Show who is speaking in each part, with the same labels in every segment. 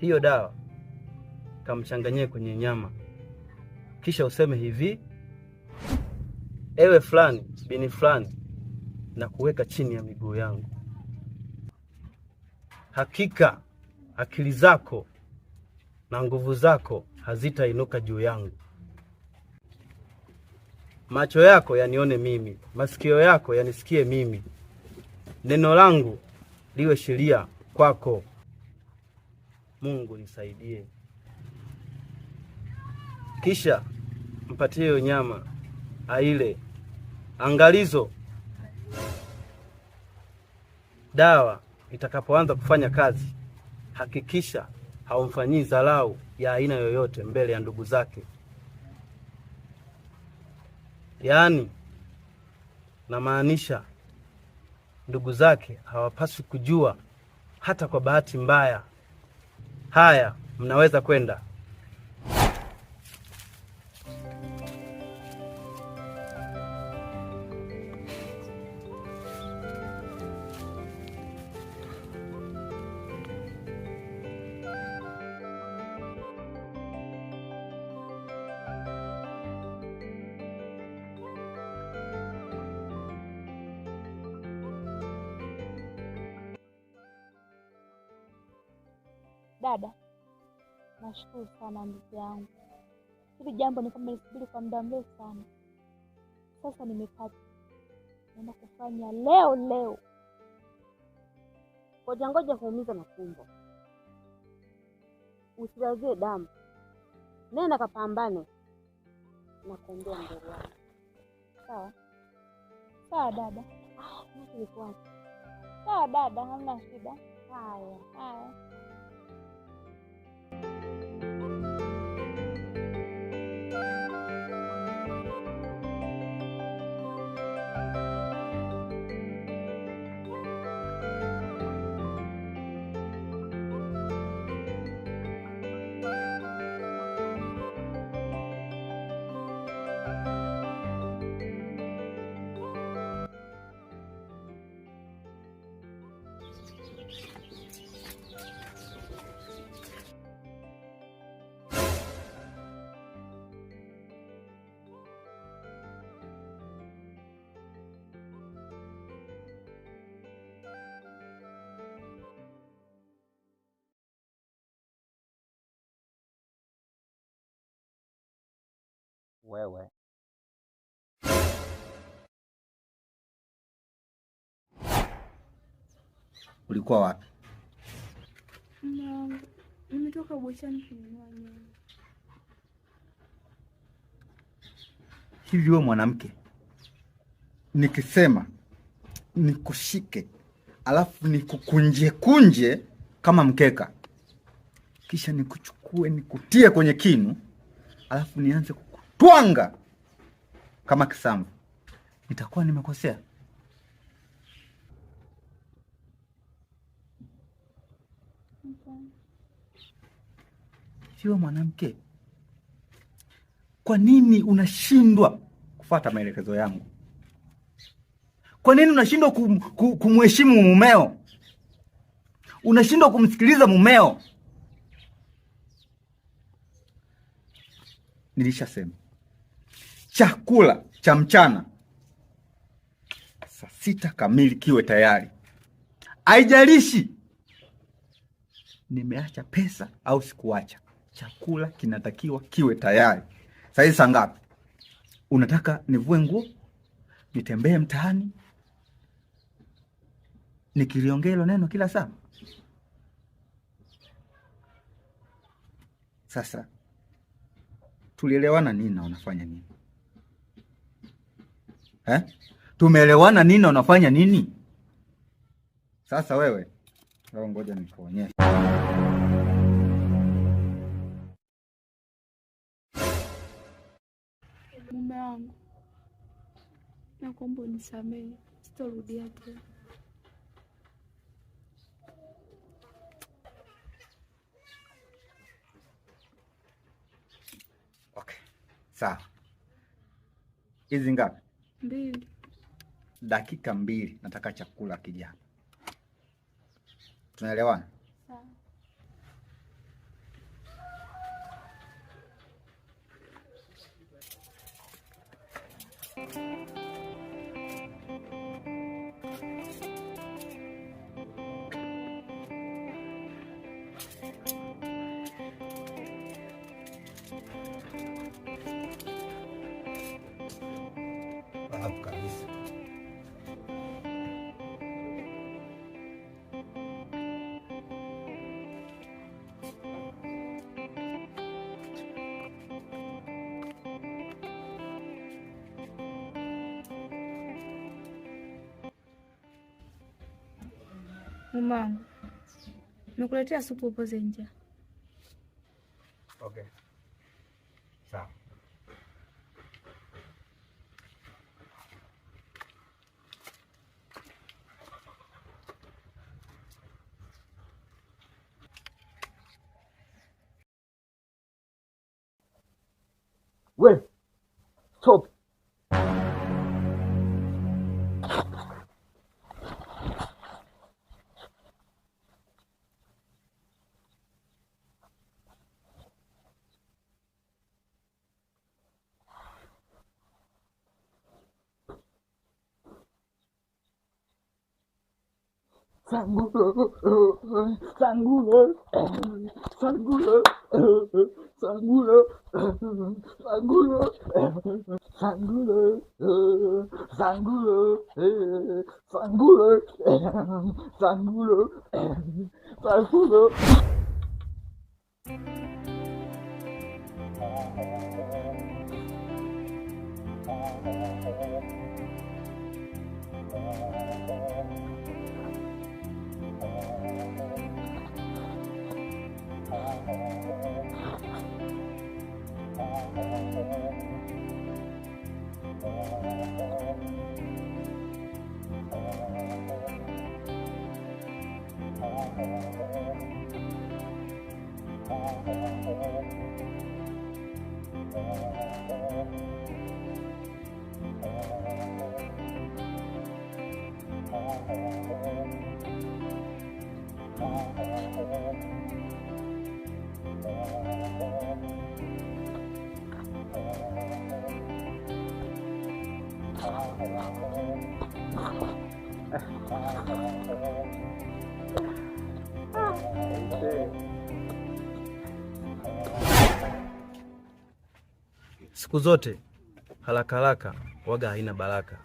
Speaker 1: hiyo dawa kamchanganyie kwenye nyama, kisha useme hivi: ewe fulani bini fulani, na kuweka chini ya miguu yangu. Hakika akili zako na nguvu zako hazitainuka juu yangu. Macho yako yanione mimi, masikio yako yanisikie mimi. Neno langu liwe sheria kwako. Mungu nisaidie. Kisha mpatie hiyo nyama aile. Angalizo, dawa itakapoanza kufanya kazi, hakikisha haumfanyii dharau ya aina yoyote mbele ya ndugu zake. Yaani namaanisha ndugu zake hawapaswi kujua hata kwa bahati mbaya. Haya, mnaweza kwenda.
Speaker 2: Dada, nashukuru sana ndugu yangu. Hili jambo nimelisubiri kwa muda mrefu sana. Sasa nimepata. Naenda kufanya leo.
Speaker 3: Ngoja kuumiza matumbo. Usilazie damu. Nenda kapambane na kuombea mbele yako.
Speaker 2: Sawa? Sawa dada.
Speaker 3: Nikuache.
Speaker 2: Sawa dada, hamna shida.
Speaker 3: Haya.
Speaker 4: Wewe ulikuwa wapi?
Speaker 2: Nimetoka buchani kununua nyama.
Speaker 4: Hivi wewe mwanamke, nikisema nikushike alafu nikukunje kama mkeka, kisha nikuchukue nikutie kwenye kinu, alafu nianze kukutwanga kama kisamvu, nitakuwa nimekosea? Sio mwanamke, kwa nini unashindwa kufuata maelekezo yangu? Kwa nini unashindwa kumheshimu mumeo? Unashindwa kumsikiliza mumeo? Nilishasema chakula cha mchana saa 6 kamili kiwe tayari. Haijalishi nimeacha pesa au sikuacha, chakula kinatakiwa kiwe tayari. Sasa saa ngapi? Unataka nivue nguo nitembee mtaani nikiliongea hilo neno kila saa? Sasa tulielewana nini na unafanya nini? Tumeelewana nini na unafanya nini? Sasa wewe ngoja nikuonyeshe.
Speaker 2: Mume wangu, nakuomba unisamehe, sitarudia tena.
Speaker 4: Okay, sawa. Hizi ngapi?
Speaker 2: 2.
Speaker 4: Dakika 2 nataka chakula kijana. Tunaelewana?
Speaker 2: Sawa. Mume wangu, nimekuletea supu upoze njaa.
Speaker 4: Okay. Sawa.
Speaker 1: We, stop. Siku zote haraka haraka waga haina baraka.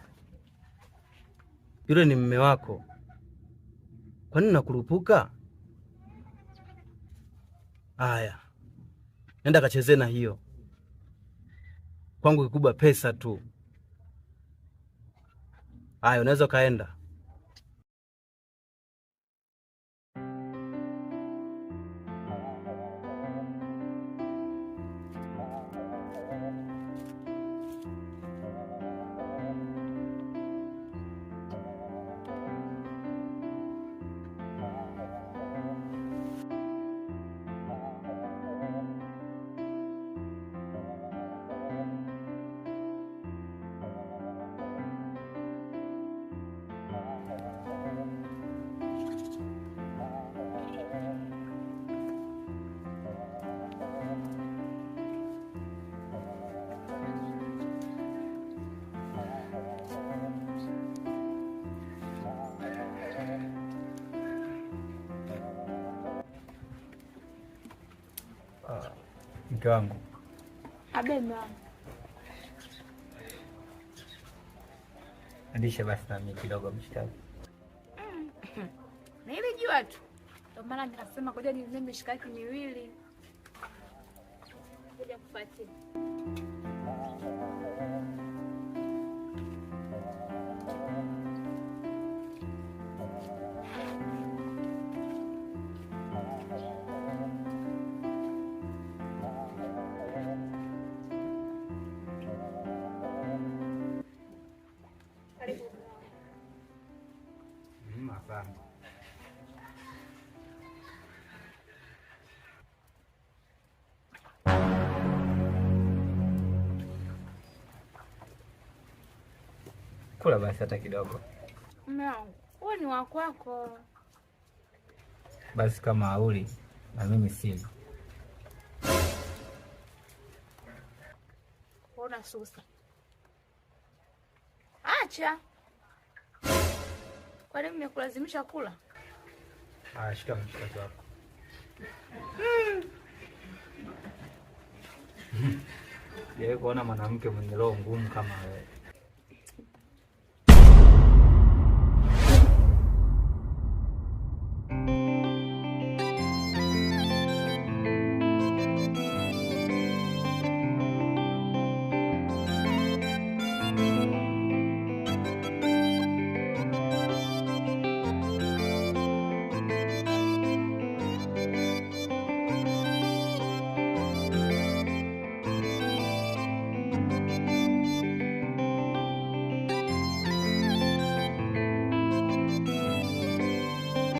Speaker 1: Yule ni mume wako, kwa nini nakurupuka? Haya, nenda kacheze na hiyo. Kwangu kikubwa pesa tu. Haya, unaweza kaenda.
Speaker 4: Mke wangu.
Speaker 2: Abe mama.
Speaker 4: Andisha basi na mimi kidogo mshikaji.
Speaker 2: Na ile jua tu. Ndio maana nikasema ngoja ninywe mishikaki miwili. Ngoja kufuatia.
Speaker 4: Asante. Kula basi hata kidogo.
Speaker 2: Mume wangu, wewe ni wa kwako.
Speaker 4: Basi kama hauli na mimi sili.
Speaker 2: Ona susa. Acha. Kwa nini nimekulazimisha kula?
Speaker 4: Shika mshikaji wako. Yeye kuona mwanamke mwenye roho ngumu kama wewe.